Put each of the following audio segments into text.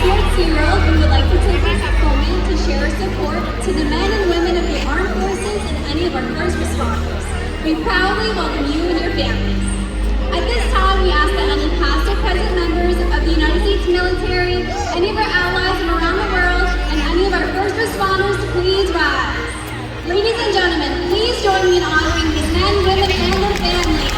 Here at Seaworld, we would like to take this moment to share our support to the men and women of the armed forces and any of our first responders. We proudly welcome you and your families. At this time, we ask that any past or present members of the United States military, any of our allies from around the world, and any of our first responders to please rise. Ladies and gentlemen, please join me in honoring these men, women, and their families.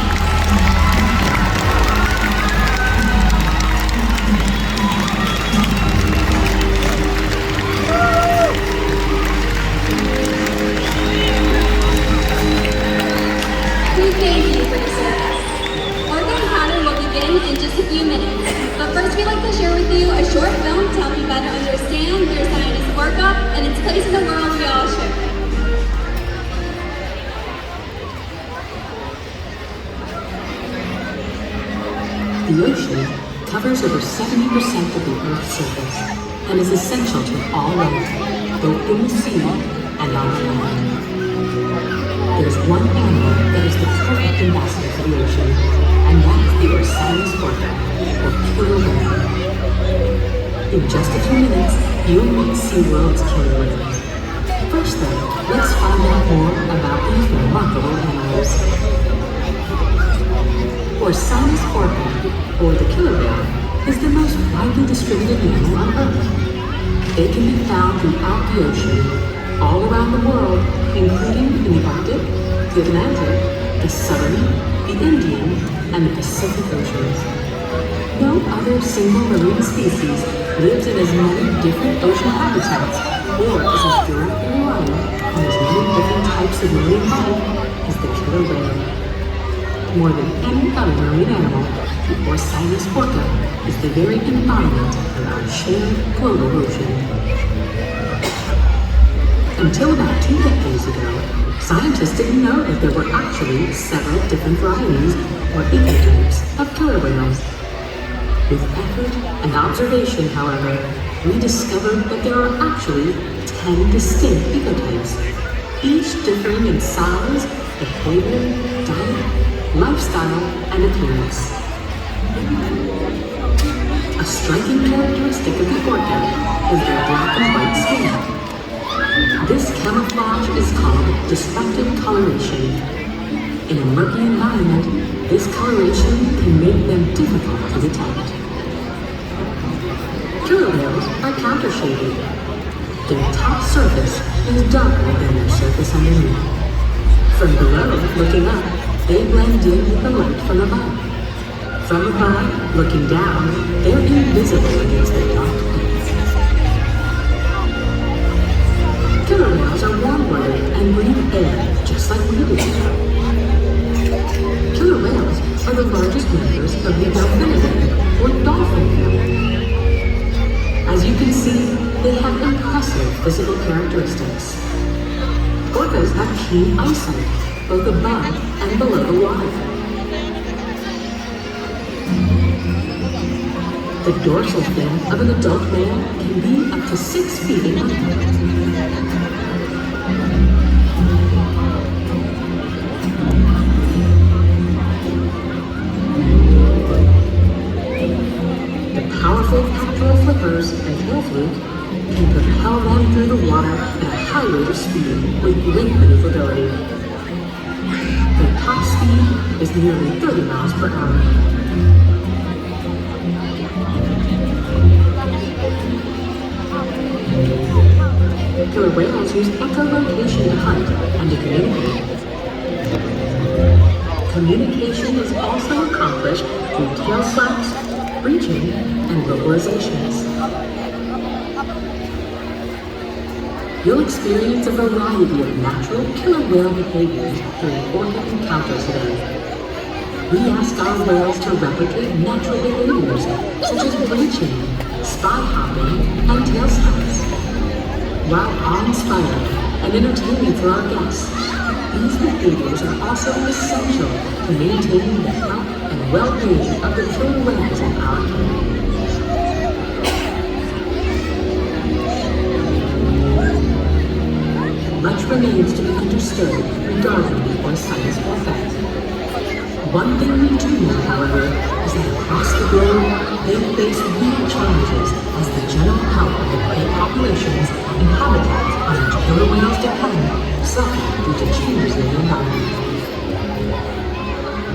In just a few minutes. But first we'd like to share with you a short film to help you better understand the scientist Orca and its place in the world we all share. The ocean covers over 70% of the Earth's surface and is essential to all life, both in the sea and on the land. There's one animal that is the perfect ambassador for the ocean, and that is the Orca, or killer whale. In just a few minutes, you'll meet Seaworld's killer whales. First though, let's find out more about these remarkable animals. Orca, or the killer whale, is the most widely distributed mammal on Earth. They can be found throughout the ocean, all around the world, including in the Arctic, the Atlantic, the Southern, the Indian, and the Pacific Oceans. No other single marine species lives in as many different ocean habitats or is as directly reliant on as many different types of marine life as the killer whale. More than any other marine animal, the Orca is the very embodiment of our shared global ocean. Until about 2 decades ago, scientists didn't know that there were actually several different varieties or ecotypes of killer whales. With effort and observation, however, we discovered that there are actually 10 distinct ecotypes, each differing in size, behavior, diet, lifestyle, and appearance. A striking characteristic of the orca is their black and white skin. This camouflage is called disruptive coloration. In a murky environment, this coloration can make them difficult to detect. Killer whales are counter-shaded. Their top surface is darker than their surface underneath. From below, looking up, they blend in with the light from above. From above, looking down, they're invisible against the dark depths. Killer whales are warm-blooded and breathe air just like we do. Killer whales are the largest members of the delphinidae, or dolphin family. As you can see, they have impressive physical characteristics. Orcas have keen eyesight, both above and below the water. The dorsal fin of an adult male can be up to 6 feet in length. The powerful pectoral flippers and tail fluke can propel them through the water at a high rate of speed with great maneuverability. Their top speed is nearly 30 miles per hour. Killer whales use echolocation to hunt and to communicate. Communication is also accomplished through tail slaps, breaching, and vocalizations. You'll experience a variety of natural killer whale behaviors during orca encounters today. We ask our whales to replicate natural behaviors such as breaching, spy hopping, and tail slaps. While awe-inspiring and entertaining for our guests, these behaviors are also essential to maintaining the health and well-being of the killer whales in our community. Much remains to be understood regarding the Orca's effect. One thing we do know, however, is that across the globe, they face real challenges as the killer whales depend, suffer due to changes in the environment.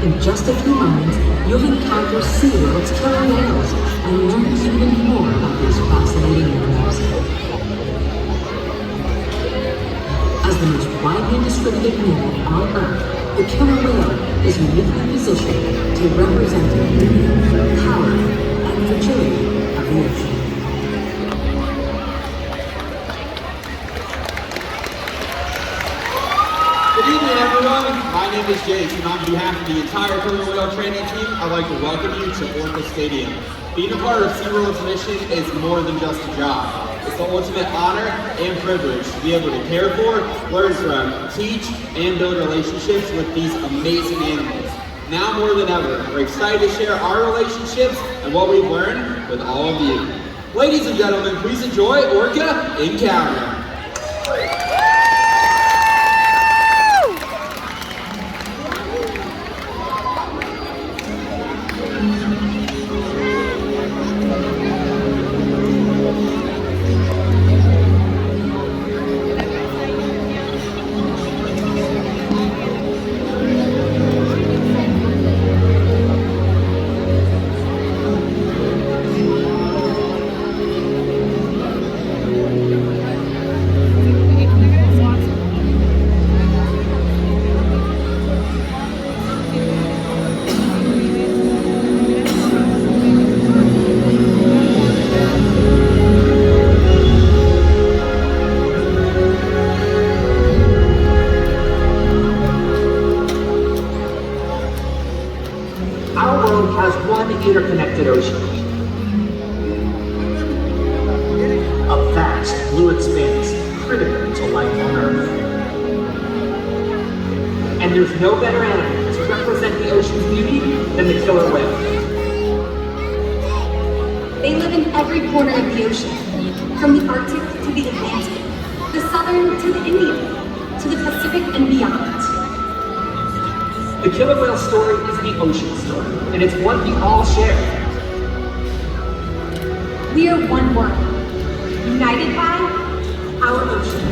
In just a few moments, you'll encounter Seaworld's killer whales and learn even more about these fascinating animals. As the most widely distributed mammal on Earth, the killer whale is uniquely positioned to represent the beauty, power, and fragility of the ocean. Good evening, everyone. My name is Jake, and on behalf of the entire killer whale training team, I'd like to welcome you to Orca Stadium. Being a part of Seaworld's mission is more than just a job. It's the ultimate honor and privilege to be able to care for, learn from, teach, and build relationships with these amazing animals. Now more than ever, we're excited to share our relationships and what we've learned with all of you. Ladies and gentlemen, please enjoy Orca Encounter. Our world has one interconnected ocean. A vast blue expanse critical to life on Earth. And there's no better animal to represent the ocean's beauty than the killer whale. They live in every corner of the ocean, from the Arctic to the Atlantic, the Southern to the Indian, to the Pacific and beyond. The killer whale story is the ocean story, and it's one we all share. We are one world, united by our ocean.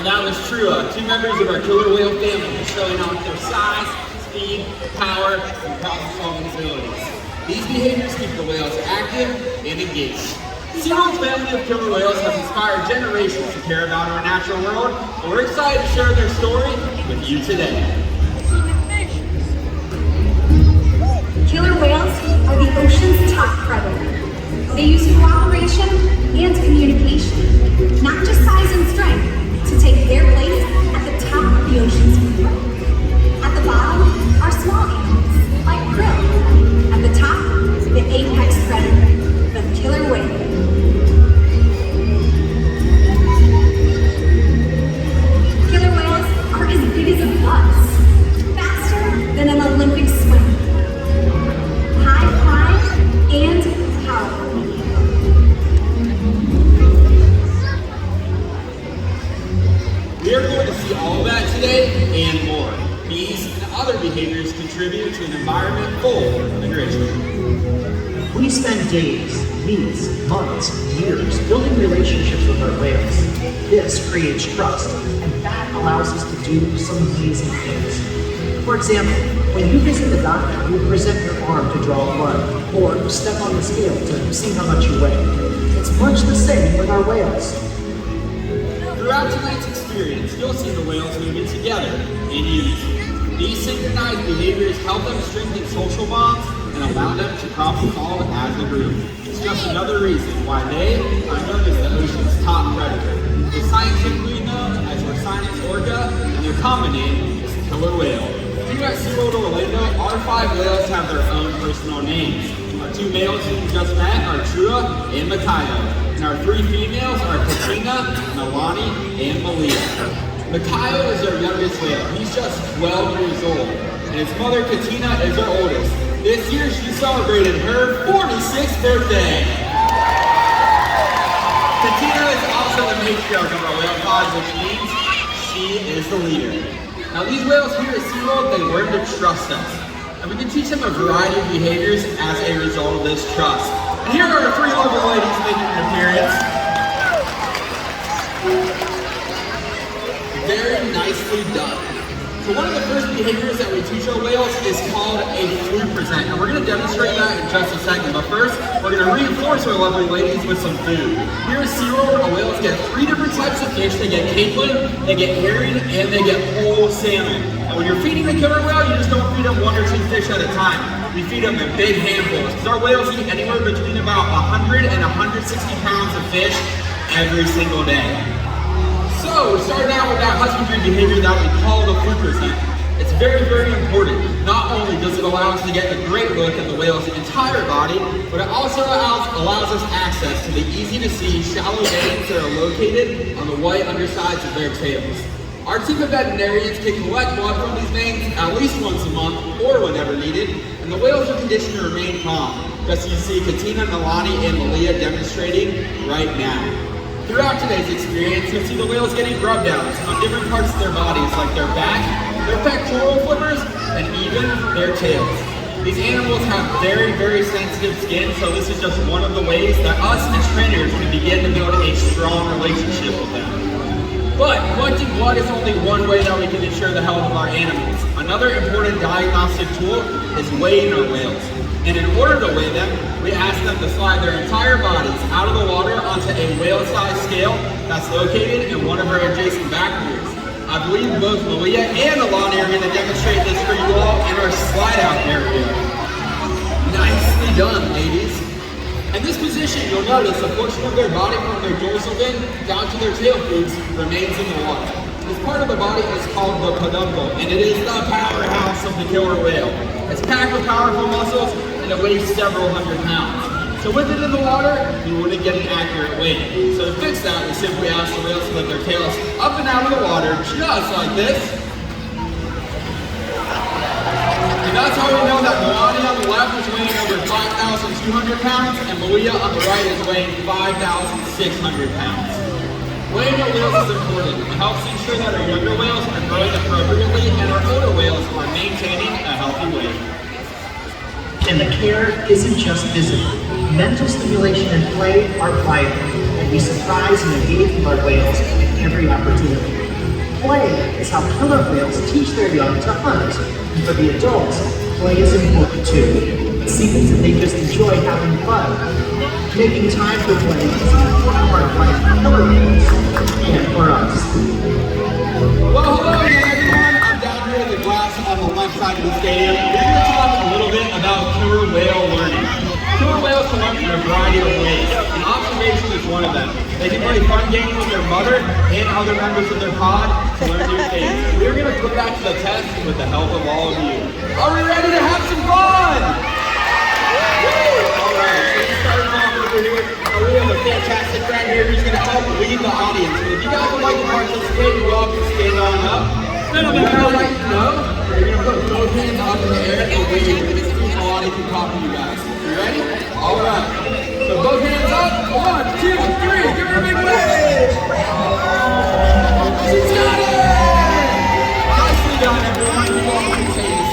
And that was Trua, two members of our killer whale family, showing off their size, speed, power, and problem-solving abilities. These behaviors keep the whales active and engaged. Seaworld's family of killer whales has inspired generations to care about our natural world, and we're excited to share their story with you today. Killer whales are the ocean's top predator. They use cooperation and communication, not just size and strength, to take their place at the top of the ocean's food web. At the bottom are small animals, like krill. At the top, the apex predator, the killer whale. Killer whales are as big as a bus, faster than an Olympic swim. High pride and powerful. We are going to see all that today and more. These and other behaviors contribute to an environment full of enrichment. We spend days, weeks, months, years building relationships with our whales. This creates trust, and that allows us to do some amazing things. For example, when you visit the doctor, you present your arm to draw blood, or step on the scale to see how much you weigh. It's much the same with our whales. Throughout tonight's experience, you'll see the whales moving together in unity. These synchronized behaviors help them strengthen social bonds and allow them to problem solve as a group. It's just another reason why they are known as the ocean's top predator. They're scientifically known as Orca, and their common name is killer whale. Here at Seaworld Orlando, our 5 whales have their own personal names. Our 2 males who you just met are Trua and Makayo, and our 3 females are Katina, Nalani, and Malia. Makayo is our youngest whale. He's just 12 years old, and his mother Katina is our oldest. This year she celebrated her 46th birthday. Katina is also the matriarch of our whale pod, which means she is the leader. Now these whales here at Seaworld, they learn to trust us, and we can teach them a variety of behaviors as a result of this trust. And here are our 3 lovely ladies making an appearance. Very nicely done. So one of the first behaviors that we teach our whales is called a food present. And we're going to demonstrate that in just a second. But first, we're going to reinforce our lovely ladies with some food. Here at Seaworld, our whales get 3 different types of fish. They get capelin, they get herring, and they get whole salmon. And when you're feeding the killer whale, you just don't feed them 1 or 2 fish at a time. We feed them in big handfuls. Because our whales eat anywhere between about 100 and 160 pounds of fish every single day. So, we're starting out with that husbandry behavior that we call the food present. It's very, very important. Not only does it allow us to get a great look at the whale's entire body, but it also allows us access to the easy-to-see shallow veins that are located on the white undersides of their tails. Our team of veterinarians can collect blood from these veins at least once a month or whenever needed, and the whales are conditioned to remain calm, just as you see Katina, Nalani, and Malia demonstrating right now. Throughout today's experience, you'll see the whales getting rub downs on different parts of their bodies, like their back, their pectoral flippers, and even their tails. These animals have very, very sensitive skin, so this is just one of the ways that us as trainers can begin to build a strong relationship with them. But collecting blood is only one way that we can ensure the health of our animals. Another important diagnostic tool is weighing our whales. And in order to weigh them, we ask them to slide their entire bodies out of the water onto a whale-sized scale that's located in one of our adjacent back rears. I believe both Malia and Alani are going to demonstrate this for you all in our slide-out area. Nicely done, ladies. In this position, you'll notice a portion of their body from their dorsal fin down to their tail flukes remains in the water. This part of the body is called the peduncle, and it is the powerhouse of the killer whale. It's packed with powerful muscles, and it weighs several hundred pounds. So with it in the water, you wouldn't get an accurate weight. So to fix that, we simply ask the whales to let their tails up and out of the water, just like this. And that's how we know that Melania on the left is weighing over 5,200 pounds, and Malia on the right is weighing 5,600 pounds. Weighing our whales is important. It helps ensure that our younger whales are growing appropriately and our older whales are maintaining a healthy weight. And the care isn't just physical. Mental stimulation and play are vital, and we surprise and engage with our whales at every opportunity. Play is how killer whales teach their young to hunt. And for the adults, play is important too. It seems that they just enjoy having fun. Making time for play is an important part of life for killer whales and for us. Well, hello again, everyone. I'm down here in the glass on the left side of the stadium. We're going to talk a little bit about killer whale learning. Killer whales can learn in a variety of ways, and observation is one of them. They can play fun games with their mother and other members of their pod to learn new things. We're going to put that to the test with the help of all of you. Are we ready to have some fun? All right, so we started off over here. We have a fantastic friend here who's going to help lead the audience. And if you guys would like to participate, you're welcome to stand on up. We're going to let you know. You're going to put both hands up in the air and wave. The audience can copy you guys. You ready? All right. So both hands up. 1, 2, 3. Give her a big wave. She's got it! Nicely done, everyone. You all can say this.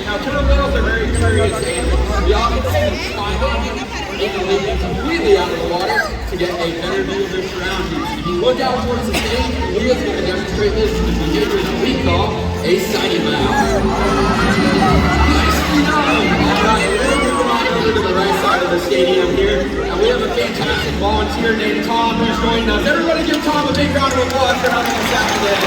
Now, killer whales are very curious animals. We often see them smiling and leaping completely out of the water to get a better view of their surroundings. If you look out towards the stage, Leah's going to demonstrate this in the behavior that we call a sighting mouth. Nicely done! All right, we're moving on over to the right side of the stadium here, and we have a fantastic volunteer named Tom who's joining us. Everybody give Tom a big round of applause for helping us out today.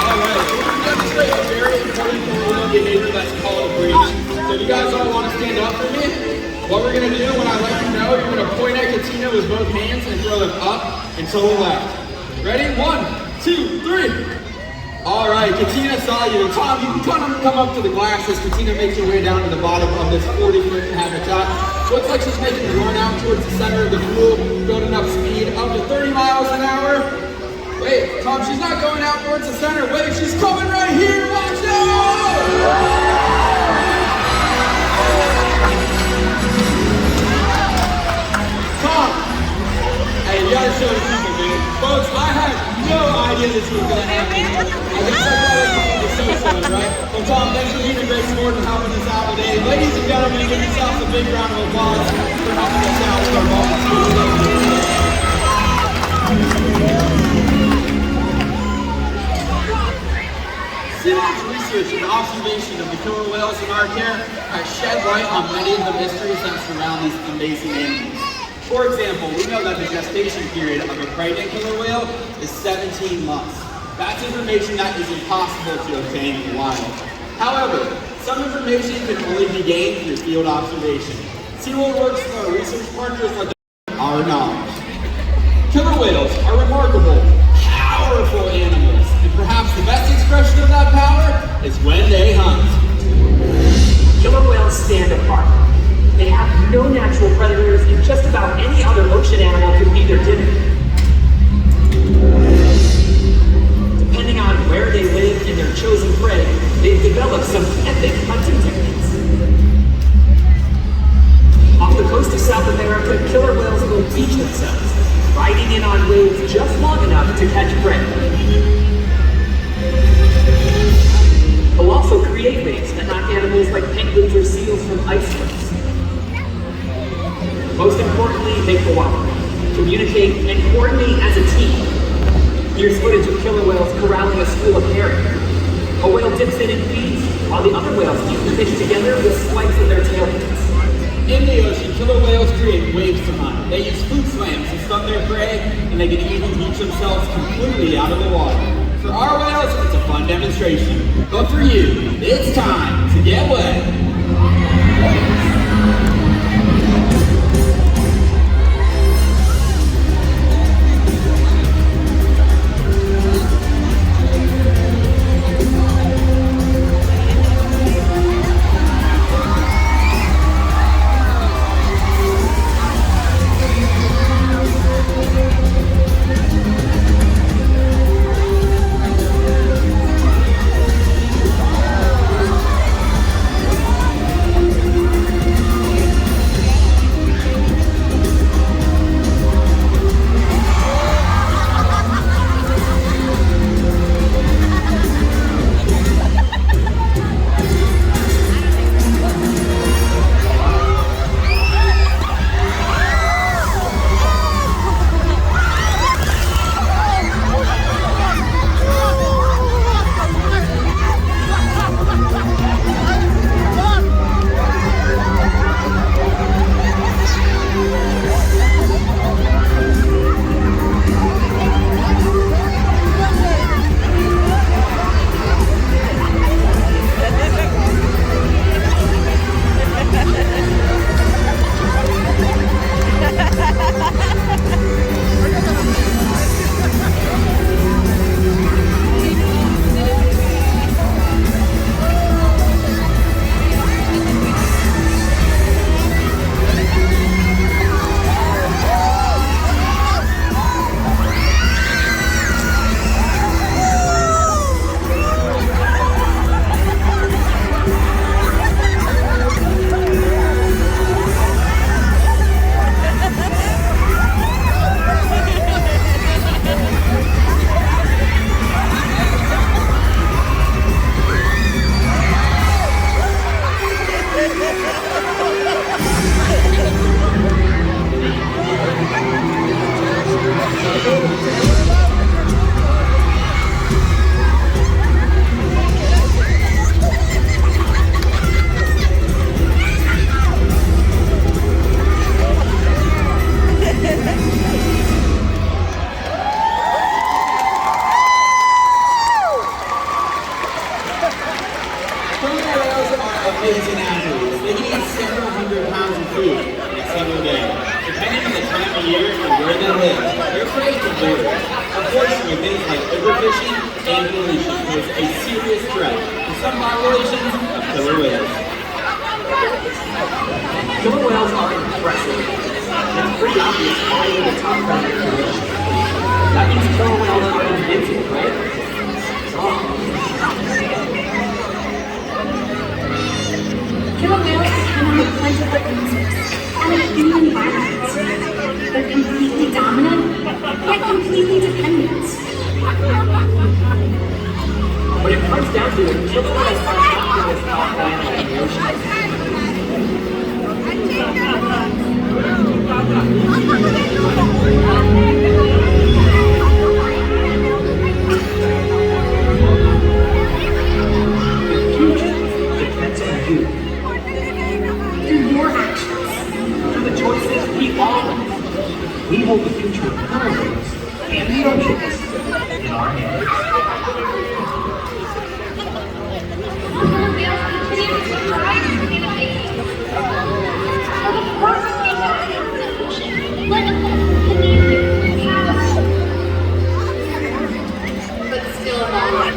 All right, we're going to demonstrate a very important killer behavior that's called a breach. So if you guys all want to stand up for me, what we're going to do when I let you know, you're going to point at Katina with both hands and throw them up and to the left. Ready? 1, 2, 3. All right, Katina saw you. Tom, you can come up to the glass as Katina makes her way down to the bottom of this 40-foot habitat. Looks like she's making a run out towards the center of the pool, building up speed up to 30 miles an hour. Wait, Tom, she's not going out towards the center. Wait, she's coming right here. Watch out! Tom, hey, you gotta show the people, dude. Folks, I had no idea this was gonna happen. I guess that's why they call it the so-so, right? Well, Tom, thanks for being a great sport and helping us out today. Ladies and gentlemen, give yourselves a big round of applause for helping us out with our volunteers. Seaworld's research and observation of the killer whales in our care has shed light on many of the mysteries that surround these amazing animals. For example, we know that the gestation period of a pregnant killer whale is 17 months. That's information that is impossible to obtain in the wild. However, some information can only be gained through field observation. Seaworld works with our research partners like our knowledge. Killer whales are remarkable, powerful animals, and perhaps the best expression of that power is when they hunt. Killer whales stand apart. They have no natural predators, and just about any other ocean animal could be their dinner. Depending on where they live and their chosen prey, they've developed some epic hunting techniques. Off the coast of South America, killer whales will beach themselves, riding in on waves just long enough to catch prey. They'll also create waves that knock animals like penguins or seals from ice cliffs. Most importantly, they cooperate, communicate, and coordinate as a team. Here's footage of killer whales corralling a school of herring. A whale dips in and feeds, while the other whales eat the fish together with swipes of their tail fins. In the ocean, killer whales create waves to hunt. They use food slams to stun their prey, and they can even beach themselves completely out of the water. For our whales, it's a fun demonstration. But for you, it's time to get wet. behavior and where they live. Their prey can vary. Unfortunately, things like overfishing and deletion pose a serious threat to some populations of killer whales. Killer whales are impressive. And it's pretty obvious why they're the top predator in the ocean. That means killer whales are invincible, right? Killer whales depend on a plentiful resource and a human environment. They're completely dominant, yet completely dependent. When it comes down to it, killer whales are not the most powerful animal in the ocean. The future depends on you. Through your actions. Through the choices we all make. We hold the future of killer whales and the oceans in our hands. Killer whales continue to thrive in innovation. Of course, we have the ocean, like a canary, cows, but still a long way.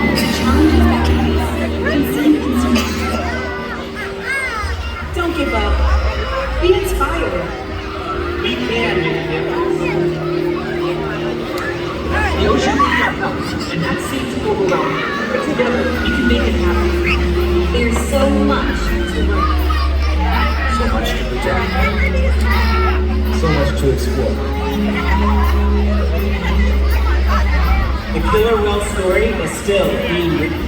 The challenges that we face can seem insurmountable. Don't give up. Be inspired. We can make a difference. The ocean needs our help, and that seems overwhelming. But together, we can make it happen. There's so much to learn. So much to protect. So much to explore. The killer whale story is still being written.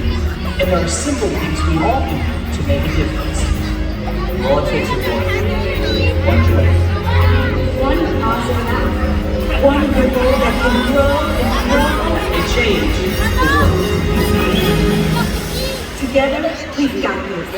And there are simple things we all can do to make a difference. All it takes is one choice. One positive act. One ripple that can grow and grow. And change the world. Together, we've got this.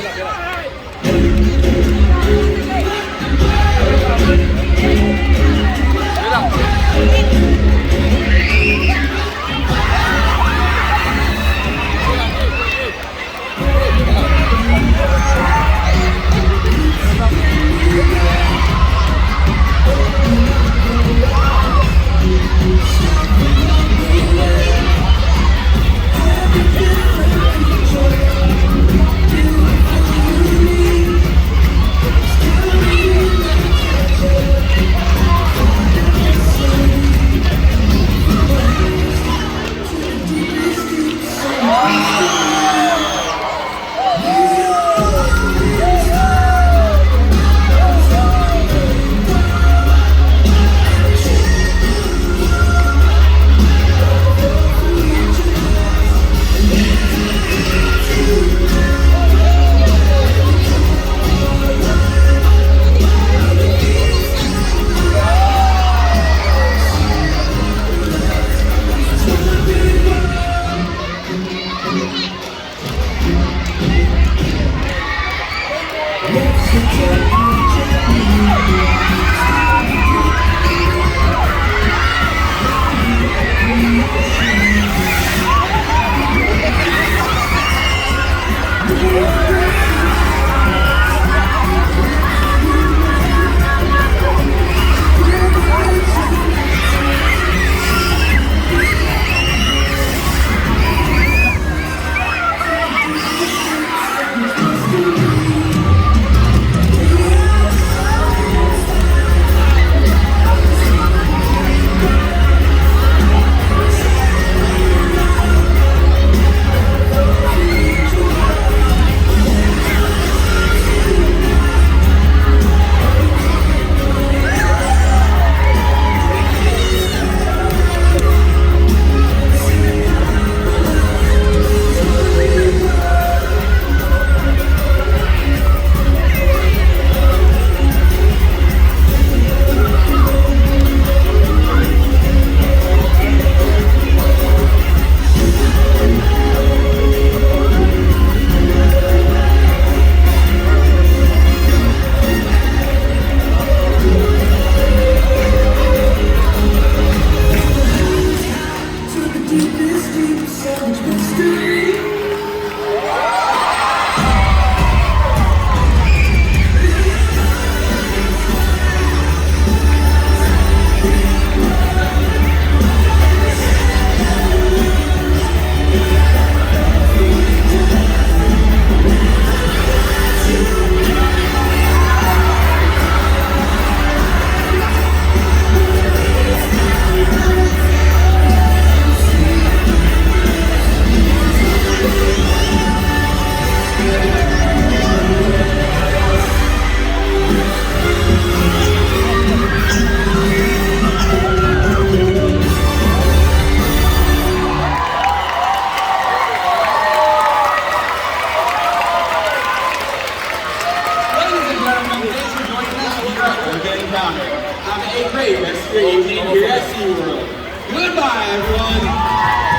great rest of your evening here at SeaWorld. Goodbye, everyone.